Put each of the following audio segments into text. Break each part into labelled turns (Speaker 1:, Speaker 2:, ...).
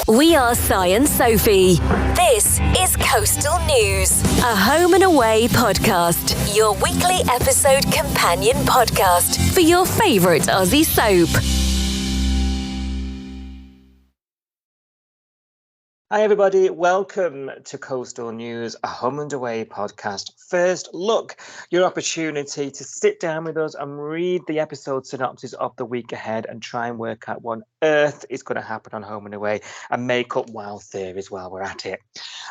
Speaker 1: We are Si and Sophie. This is Coastal News, a home and away podcast, your weekly episode companion podcast for your favourite Aussie soap.
Speaker 2: Hi everybody, welcome to Coastal News, a home and away podcast. First look, your opportunity to sit down with us and read the episode synopsis of the week ahead and try and work out what on earth is going to happen on Home and Away and make up wild theories while we're at it.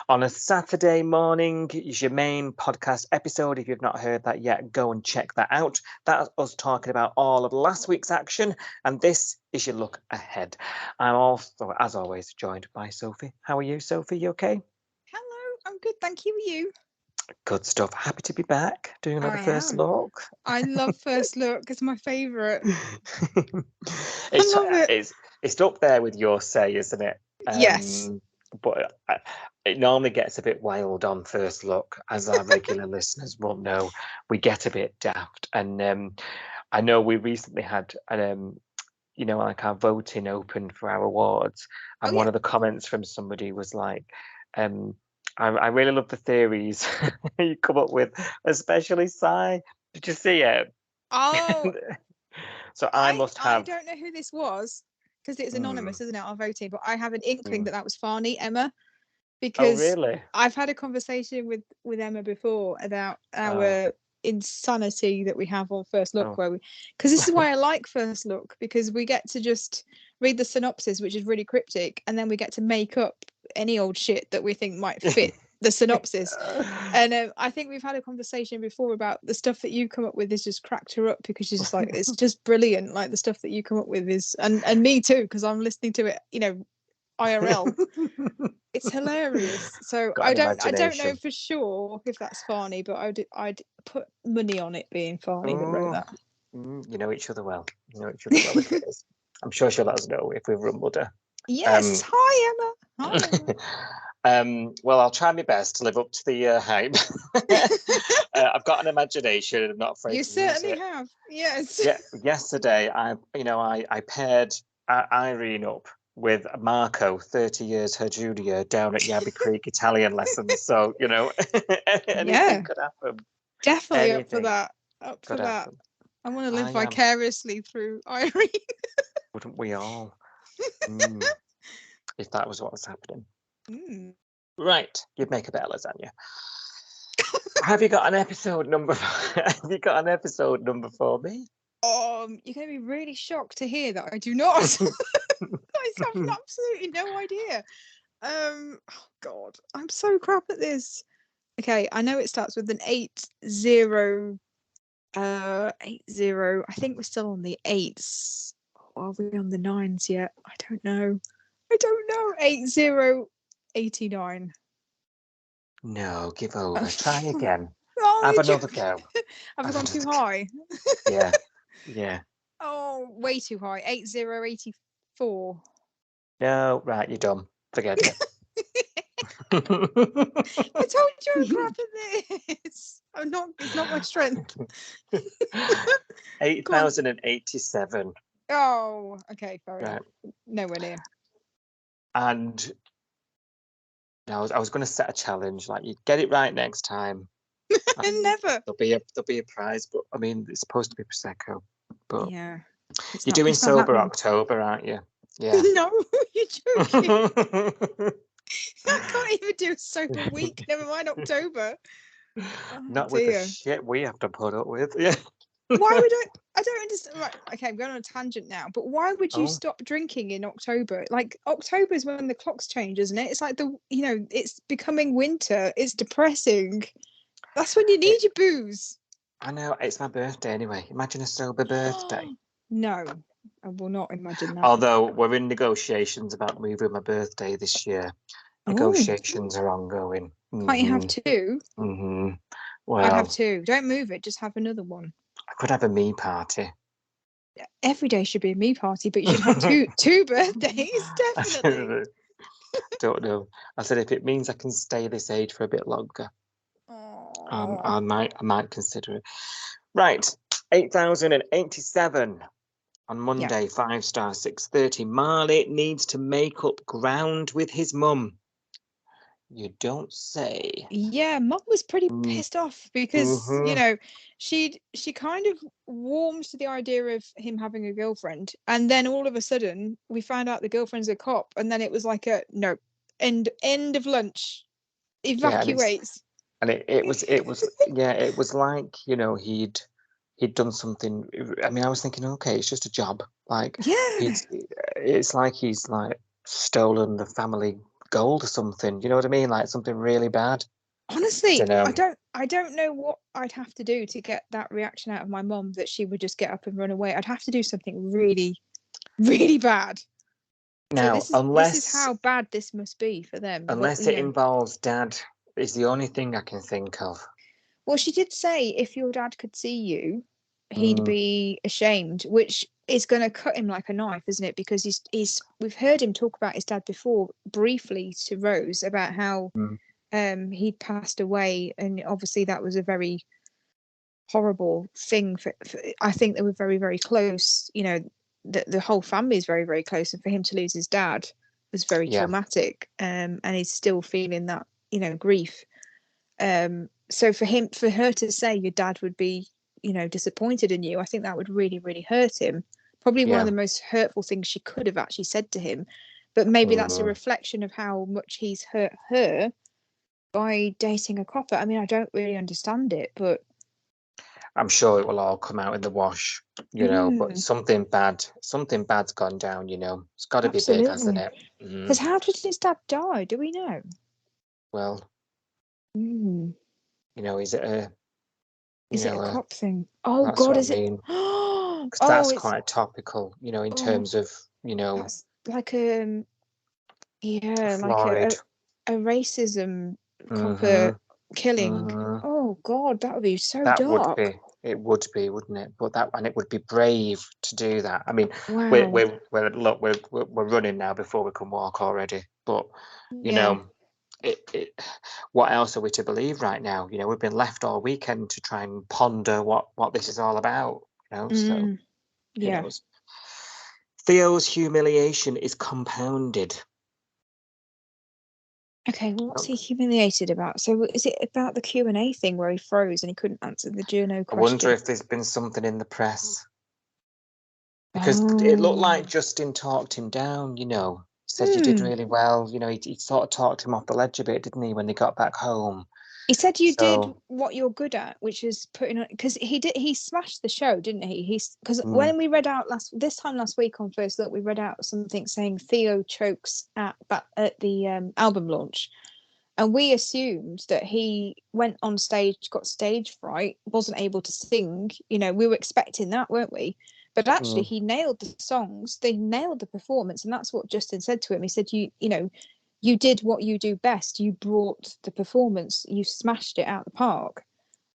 Speaker 2: On a Saturday morning is your main podcast episode. If you've not heard that yet, go and check that out. That's us talking about all of last week's action, and this is your look ahead. I'm also, as always, joined by Sophie. How are you, Sophie? You okay?
Speaker 3: Hello, I'm good, thank you. Are you?
Speaker 2: Good stuff. Happy to be back doing another
Speaker 3: I
Speaker 2: first
Speaker 3: am.
Speaker 2: look.
Speaker 3: I love First Look. It's my favourite.
Speaker 2: It's,
Speaker 3: love it.
Speaker 2: It's up there with your say, isn't it?
Speaker 3: Yes.
Speaker 2: But it normally gets a bit wild on First Look, as our regular listeners will know. We get a bit daft, and I know we recently had like our voting open for our awards, and one of the comments from somebody was like, I really love the theories you come up with, especially Si. Did you see it?
Speaker 3: Oh,
Speaker 2: So I must have.
Speaker 3: I don't know who this was because it's anonymous, isn't it? Our voting, but I have an inkling that was Farney, Emma, because
Speaker 2: really?
Speaker 3: I've had a conversation with Emma before about our insanity that we have on First Look, because this is why I like First Look, because we get to just read the synopsis, which is really cryptic, and then we get to make up any old shit that we think might fit the synopsis. And I think we've had a conversation before about the stuff that you come up with is just cracked her up, because she's just like, it's just brilliant, like the stuff that you come up with is, and me too, because I'm listening to it, IRL. It's hilarious. So I don't know for sure if that's Farney, but I'd put money on it being Farney that wrote that.
Speaker 2: You know each other well. If it is. I'm sure she'll let us know if we've rumbled her.
Speaker 3: Yes. Hi, Emma.
Speaker 2: Well, I'll try my best to live up to the hype. I've got an imagination and I'm not afraid to use it.
Speaker 3: You certainly have. Yes.
Speaker 2: Yeah. Yesterday, I paired Irene up with Marco, 30 years her junior, down at Yabby Creek Italian lessons. So, anything could happen.
Speaker 3: Definitely up for that. I want to live vicariously through Irene.
Speaker 2: Wouldn't we all? If that was what was happening. Right, you'd make a better lasagna. Have you got an episode number? Have you got an episode number for me?
Speaker 3: You're going to be really shocked to hear that I do not. I have absolutely no idea. Oh God, I'm so crap at this. Okay, I know it starts with an 80. 80. I think we're still on the 8s. Are we on the 9s yet? I don't know. 8089.
Speaker 2: No, give over. Try again.
Speaker 3: Have
Speaker 2: another go.
Speaker 3: Have I gone too high?
Speaker 2: Yeah.
Speaker 3: Oh, way too high. 8084.
Speaker 2: No, right, you're done. Forget it.
Speaker 3: I told you I'm crap at this. It's not my strength.
Speaker 2: 8087.
Speaker 3: Oh, okay, fair enough. Nowhere near.
Speaker 2: And I was going to set a challenge, like you get it right next time.
Speaker 3: Never.
Speaker 2: There'll be a prize, but I mean it's supposed to be prosecco. But
Speaker 3: yeah,
Speaker 2: you're doing sober October, aren't you? Yeah.
Speaker 3: No, you're joking. I can't even do a sober week. Never mind October.
Speaker 2: Not with the shit we have to put up with. Yeah.
Speaker 3: Why would I don't understand. Right, okay, I'm going on a tangent now, but why would you stop drinking in October? Like, October is when the clocks change, isn't it? It's like it's becoming winter. It's depressing. That's when you need your booze.
Speaker 2: I know, it's my birthday anyway. Imagine a sober birthday.
Speaker 3: No, I will not imagine that.
Speaker 2: Although we're in negotiations about moving my birthday this year. Negotiations are ongoing.
Speaker 3: Can't you have two?
Speaker 2: Well,
Speaker 3: I'd have two. Don't move it. Just have another one.
Speaker 2: I could have a me party.
Speaker 3: Every day should be a me party, but you should have two birthdays, definitely.
Speaker 2: Don't know. I said if it means I can stay this age for a bit longer, I might consider it. Right, 8087. On Monday, 5-star, 6:30, Marley needs to make up ground with his mum. You don't say.
Speaker 3: Yeah, Mum was pretty pissed off because, she kind of warms to the idea of him having a girlfriend. And then all of a sudden we found out the girlfriend's a cop. And then it was like no, end of lunch. Evacuates.
Speaker 2: Yeah, and it was like, he'd done something. I mean, I was thinking, okay, it's just a job. Like, it's like he's like stolen the family gold or something. You know what I mean? Like something really bad.
Speaker 3: Honestly, I don't know what I'd have to do to get that reaction out of my mum that she would just get up and run away. I'd have to do something really, really bad.
Speaker 2: Now,
Speaker 3: so this is how bad this must be for them.
Speaker 2: Unless it involves Dad, is the only thing I can think of.
Speaker 3: Well, she did say if your dad could see you, he'd be ashamed, which is going to cut him like a knife, isn't it? Because we've heard him talk about his dad before briefly to Rose about how he'd passed away, and obviously that was a very horrible thing for I think they were very, very close. The whole family is very, very close, and for him to lose his dad was very traumatic, and he's still feeling that grief. So for her to say your dad would be disappointed in you, I think that would really, really hurt him. Probably one of the most hurtful things she could have actually said to him, but maybe that's a reflection of how much he's hurt her by dating a copper. I mean, I don't really understand it, but
Speaker 2: I'm sure it will all come out in the wash, but something bad's gone down, It's got to be big, hasn't it?
Speaker 3: Because how did his dad die? Do we know?
Speaker 2: Well, is it a...
Speaker 3: Is it a cop thing? Oh, God, is it?
Speaker 2: Because that's quite topical, in terms of,
Speaker 3: That's like like a racism copper killing. Oh, God, that would be so dark.
Speaker 2: It would be, wouldn't it? But it would be brave to do that. I mean, we're running now before we can walk already. But what else are we to believe right now? We've been left all weekend to try and ponder what this is all about. So who knows? Theo's humiliation is compounded.
Speaker 3: Okay, what's he humiliated about? So is it about the Q&A thing where he froze and he couldn't answer the journo question?
Speaker 2: I wonder if there's been something in the press. Because it looked like Justin talked him down, He said you did really well. He sort of talked him off the ledge a bit, didn't he, when they got back home?
Speaker 3: He said you did what you're good at, which is putting on, because he smashed the show, didn't he? Because when we read out last week on First Look, we read out something saying Theo chokes at the album launch, and we assumed that he went on stage, got stage fright, wasn't able to sing. We were expecting that, weren't we? But actually, he nailed the songs. They nailed the performance, and that's what Justin said to him. He said, you did what you do best. You brought the performance. You smashed it out the park.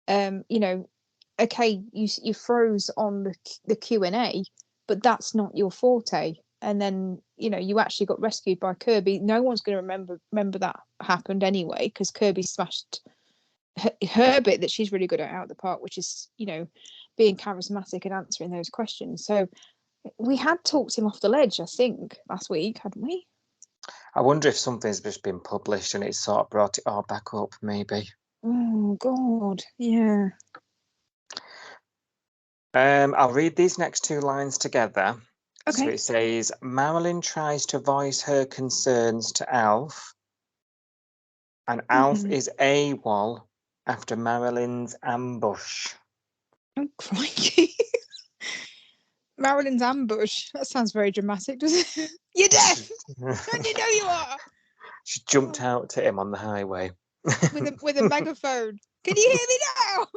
Speaker 3: Okay, you froze on the Q&A, but that's not your forte. And then, you actually got rescued by Kirby. No one's going to remember that happened anyway, because Kirby smashed her bit that she's really good at out of the park, which is, being charismatic and answering those questions. So we had talked him off the ledge, I think, last week, hadn't we?
Speaker 2: I wonder if something's just been published and it's sort of brought it all back up, maybe.
Speaker 3: Oh, God, yeah.
Speaker 2: I'll read these next two lines together.
Speaker 3: Okay.
Speaker 2: So it says, Marilyn tries to voice her concerns to Alf, and Alf is AWOL after Marilyn's ambush.
Speaker 3: Oh, crikey. Marilyn's ambush. That sounds very dramatic, doesn't it? You're deaf! Don't you know you are?
Speaker 2: She jumped out to him on the highway.
Speaker 3: with a megaphone. Can you hear me now?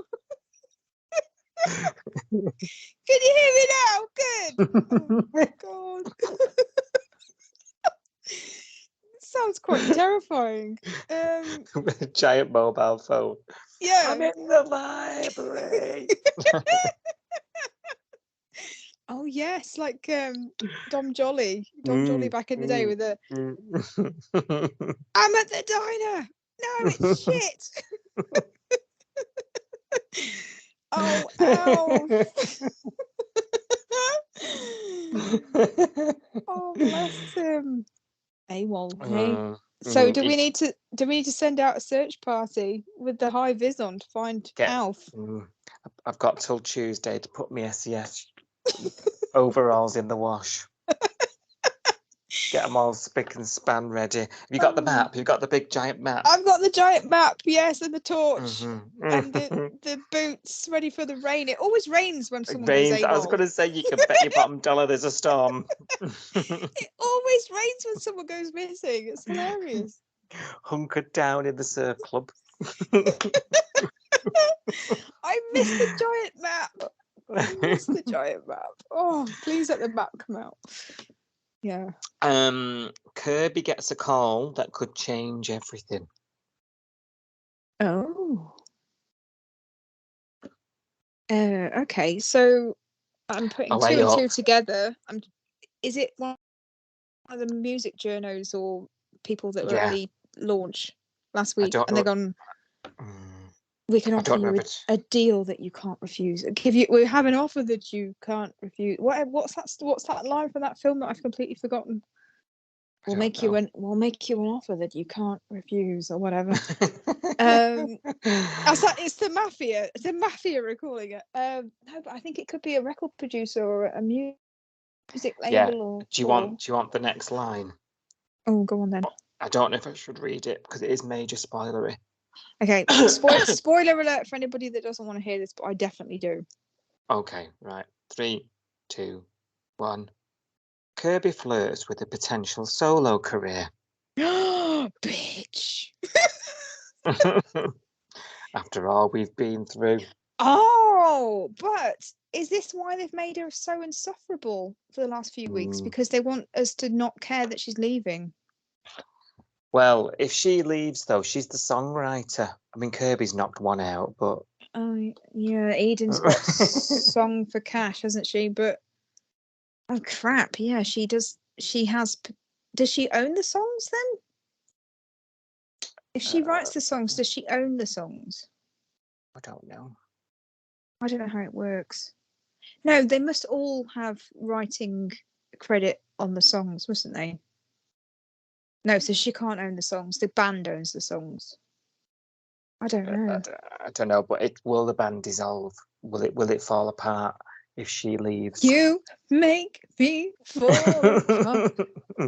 Speaker 3: Can you hear me now? Good. Oh my God. Sounds quite terrifying.
Speaker 2: With a giant mobile phone.
Speaker 3: Yeah.
Speaker 2: I'm in the library.
Speaker 3: Oh yes, like Dom Jolly back in the day with a I'm at the diner. No, it's shit. Oh, ow. Oh, bless him. AWOL, hey. So do we need to send out a search party with the high vis on to find Alf?
Speaker 2: I've got till Tuesday to put my SES overalls in the wash. Get them all spick and span ready. Have you got the map? You've got the big giant map?
Speaker 3: I've got the giant map, yes, and the torch. And the boots ready for the rain. It always rains when someone goes AWOL.
Speaker 2: I was going to say, you can bet your bottom dollar there's a storm.
Speaker 3: It always rains when someone goes missing. It's hilarious.
Speaker 2: Hunkered down in the surf club.
Speaker 3: I missed the giant map. Oh, please let the map come out. Yeah.
Speaker 2: Kirby gets a call that could change everything.
Speaker 3: Oh. Okay, so I'm putting two and two together. Is it one of the music journos or people that were at the launch last week and they're gone? We can offer you a deal that you can't refuse. We have an offer that you can't refuse. What's that line from that film that I've completely forgotten? We'll make you an offer that you can't refuse, or whatever. It's the mafia. It's the mafia we're calling it. No, but I think it could be a record producer or a music label.
Speaker 2: Do you want the next line?
Speaker 3: Oh, go on then.
Speaker 2: I don't know if I should read it because it is major spoilery.
Speaker 3: Okay, spoiler alert for anybody that doesn't want to hear this, but I definitely do.
Speaker 2: Okay, right. 3, 2, 1. Kirby flirts with a potential solo career.
Speaker 3: Bitch.
Speaker 2: After all we've been through.
Speaker 3: Oh, but is this why they've made her so insufferable for the last few weeks? Because they want us to not care that she's leaving.
Speaker 2: Well, if she leaves, though, she's the songwriter. I mean, Kirby's knocked one out, but...
Speaker 3: Oh, yeah, Eden's got Song for Cash, hasn't she? But, oh, crap, yeah, she does. Does she own the songs, then? If she writes the songs, does she own the songs?
Speaker 2: I don't know.
Speaker 3: I don't know how it works. No, they must all have writing credit on the songs, mustn't they? No, so she can't own the songs. The band owns the songs. I don't know.
Speaker 2: I don't know, but will the band dissolve? Will it fall apart if she leaves?
Speaker 3: You make me fall apart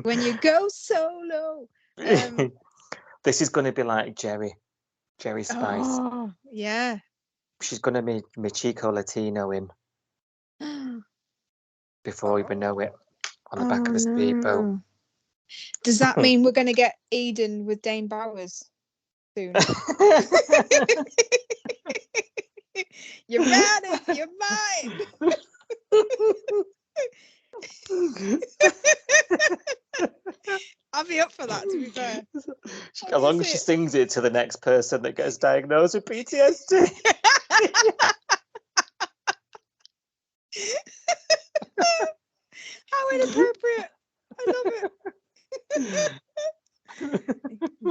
Speaker 3: when you go solo.
Speaker 2: This is going to be like Jerry Spice.
Speaker 3: Oh, yeah.
Speaker 2: She's going to be Chico Latino in before we even know it, on the back of a speedboat.
Speaker 3: Does that mean we're going to get Eden with Dane Bowers soon? You're mad, you're mine. I'll be up for that, to be fair.
Speaker 2: As long as she sings it to the next person that gets diagnosed with PTSD.
Speaker 3: How inappropriate. I love it.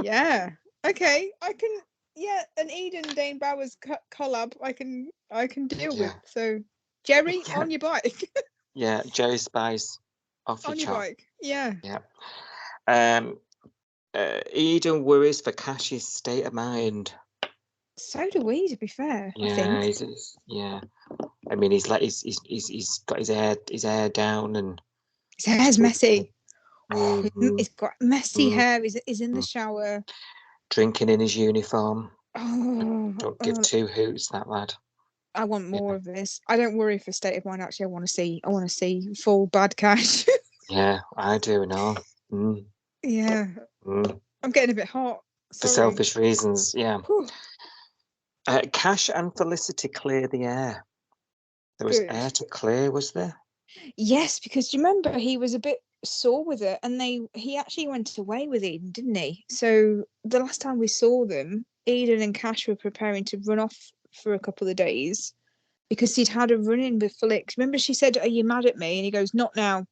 Speaker 3: Yeah. Okay. I can. Yeah, an Eden Dane Bowers collab. I can deal with. So, Jerry, on your bike.
Speaker 2: Yeah, Jerry Spice off
Speaker 3: on your bike. Yeah.
Speaker 2: Yeah. Eden worries for Cash's state of mind.
Speaker 3: So do we, to be fair.
Speaker 2: Yeah,
Speaker 3: I think.
Speaker 2: Yeah. I mean, he's got his hair down and
Speaker 3: his hair's messy. He's got messy hair. He's in the shower.
Speaker 2: Drinking in his uniform.
Speaker 3: Oh,
Speaker 2: don't give two hoots, that lad.
Speaker 3: I want more of this. I don't worry for state of mind. Actually, I want to see full bad Cash.
Speaker 2: Yeah, I do. No.
Speaker 3: Yeah. I'm getting a bit hot.
Speaker 2: For selfish reasons. Yeah. Cash and Felicity clear the air. There was air to clear, was there?
Speaker 3: Yes, because do you remember he was a bit sore with it, and he actually went away with Eden, didn't he? So the last time we saw them, Eden and Cash were preparing to run off for a couple of days because he'd had a run-in with Felix. Remember, she said, "Are you mad at me?" And he goes, "Not now.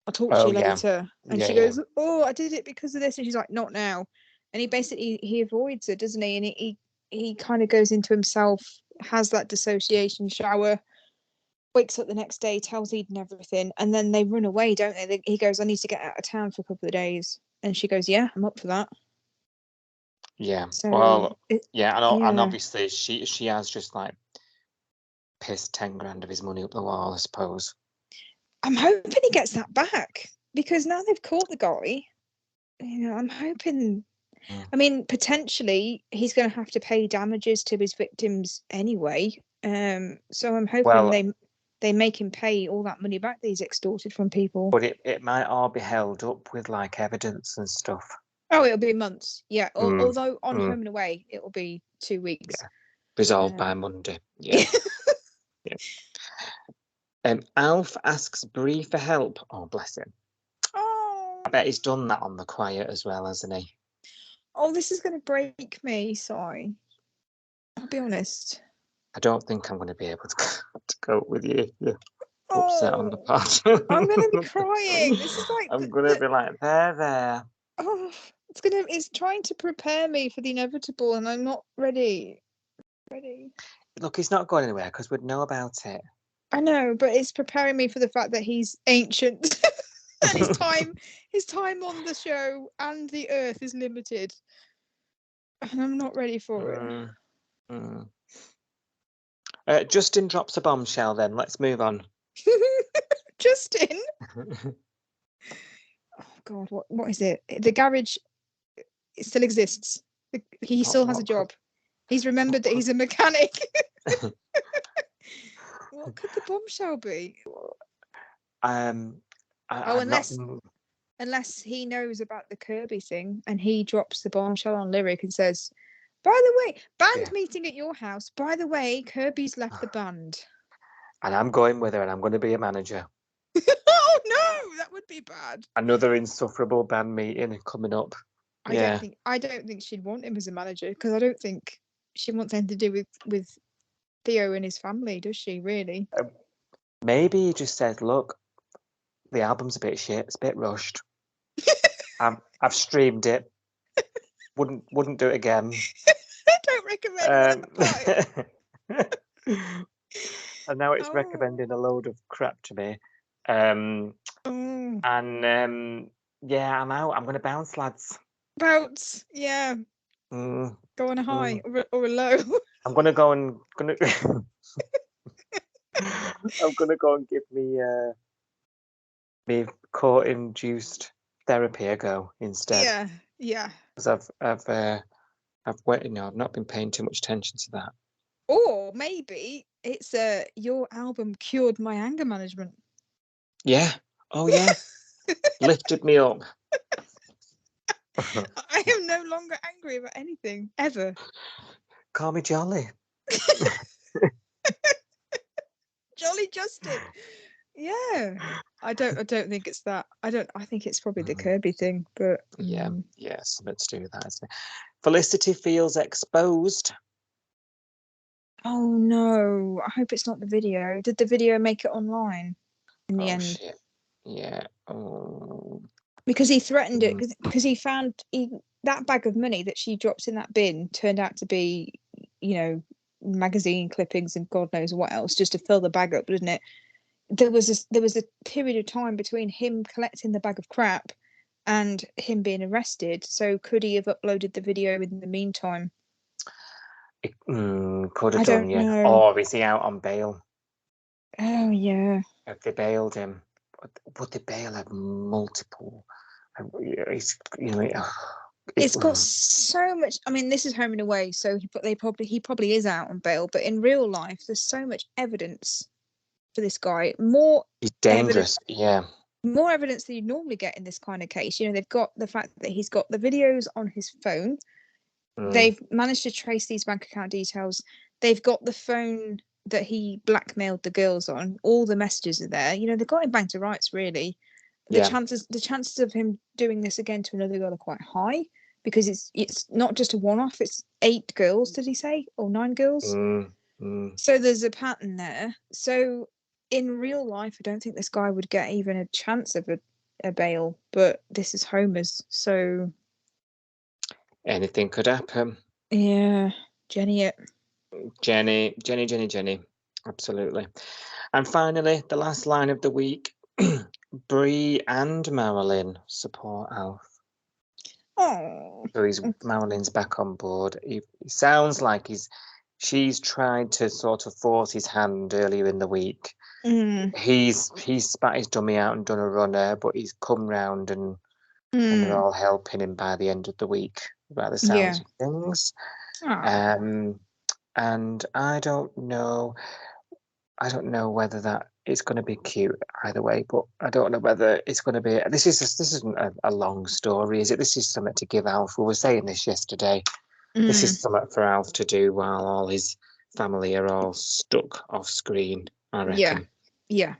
Speaker 3: I'll talk to you later." And she goes, "Oh, I did it because of this." And she's like, "Not now." And he avoids her, doesn't he? And he kind of goes into himself, has that dissociation shower. wakes up the next day, tells Eden everything, and then they run away, don't they? He goes, I need to get out of town for a couple of days. And she goes, yeah, I'm up for that.
Speaker 2: Yeah.
Speaker 3: So
Speaker 2: Well, yeah, and
Speaker 3: yeah.
Speaker 2: obviously she has just like pissed 10 grand of his money up the wall, I suppose.
Speaker 3: I'm hoping he gets that back, because now they've caught the guy. I'm hoping. I mean, potentially he's going to have to pay damages to his victims anyway. So I'm hoping they make him pay all that money back that he's extorted from people.
Speaker 2: But it might all be held up with like evidence and stuff.
Speaker 3: Oh, it'll be months. Yeah. Although on Home and Away, it'll be 2 weeks.
Speaker 2: Yeah. Resolved by Monday. Yeah. Yeah. Alf asks Bree for help. Oh, bless him.
Speaker 3: Oh.
Speaker 2: I bet he's done that on the quiet as well, hasn't he?
Speaker 3: Oh, this is going to break me. Sorry. I'll be honest.
Speaker 2: I don't think I'm going to be able to cope with you. You're upset on the part.
Speaker 3: I'm going to be crying. This is like
Speaker 2: I'm going to be like, there.
Speaker 3: Oh, it's trying to prepare me for the inevitable, and I'm not ready.
Speaker 2: Look, he's not going anywhere because we'd know about it.
Speaker 3: I know, but it's preparing me for the fact that he's ancient and his time on the show and the earth is limited. And I'm not ready for
Speaker 2: it. Justin drops a bombshell then. Let's move on.
Speaker 3: Justin? Oh God, what is it? The garage, it still exists. He still has a job. He's remembered that he's a mechanic. What could the bombshell be? Unless he knows about the Kirby thing and he drops the bombshell on Lyric and says, by the way, band meeting at your house. By the way, Kirby's left the band.
Speaker 2: And I'm going with her and I'm going to be a manager.
Speaker 3: Oh no, that would be bad.
Speaker 2: Another insufferable band meeting coming up.
Speaker 3: I don't think she'd want him as a manager, because I don't think she wants anything to do with Theo and his family, does she, really?
Speaker 2: Maybe he just says, look, the album's a bit shit, it's a bit rushed. I've streamed it. Wouldn't do it again.
Speaker 3: I don't recommend it.
Speaker 2: And now it's recommending a load of crap to me. And yeah, I'm out. I'm going to bounce, lads.
Speaker 3: Bounce, yeah. Go on a high or a low.
Speaker 2: I'm going to go and I'm going to go and give me court-induced therapy a go instead.
Speaker 3: Yeah.
Speaker 2: Because I've not been paying too much attention to that.
Speaker 3: Or maybe it's your album cured my anger management.
Speaker 2: Yeah. Oh yeah. Lifted me up.
Speaker 3: I am no longer angry about anything ever.
Speaker 2: Call me Jolly.
Speaker 3: Jolly Justin. Yeah. I don't think it's that. I think it's probably the Kirby thing, but
Speaker 2: yeah, something to do with that, isn't it? Felicity feels exposed.
Speaker 3: Oh no. I hope it's not the video. Did the video make it online in the end?
Speaker 2: Shit. Yeah. Oh.
Speaker 3: Because he threatened it, because he found that bag of money that she dropped in that bin turned out to be, magazine clippings and God knows what else, just to fill the bag up, didn't it? There was a period of time between him collecting the bag of crap and him being arrested. So could he have uploaded the video in the meantime?
Speaker 2: Could have done, yeah. Or is he out on bail?
Speaker 3: Oh yeah.
Speaker 2: If they bailed him, would the bail have multiple?
Speaker 3: It's got so much. I mean, this is Home and Away, so he probably is out on bail. But in real life, there's so much evidence for this guy.
Speaker 2: He's dangerous.
Speaker 3: More evidence than you normally get in this kind of case. They've got the fact that he's got the videos on his phone. They've managed to trace these bank account details. They've got the phone that he blackmailed the girls on. All the messages are there. They've got him back to rights, really. The chances of him doing this again to another girl are quite high, because it's not just a one-off. It's 8 girls, did he say, or 9 girls? So there's a pattern there. So in real life, I don't think this guy would get even a chance of a bail. But this is Homer's, so
Speaker 2: anything could happen.
Speaker 3: Yeah, Jenny.
Speaker 2: Jenny. Absolutely. And finally, the last line of the week. Bree and Marilyn support Alf.
Speaker 3: Oh.
Speaker 2: So Marilyn's back on board. He sounds like she's tried to sort of force his hand earlier in the week. He's spat his dummy out and done a runner, but he's come round and they're all helping him by the end of the week, by the sounds of things. And I don't know whether that is going to be cute either way, but I don't know whether it's going to be. This isn't a long story, is it? This is something to give Alf. We were saying this yesterday. This is something for Alf to do while all his family are all stuck off screen, I reckon.
Speaker 3: Yeah.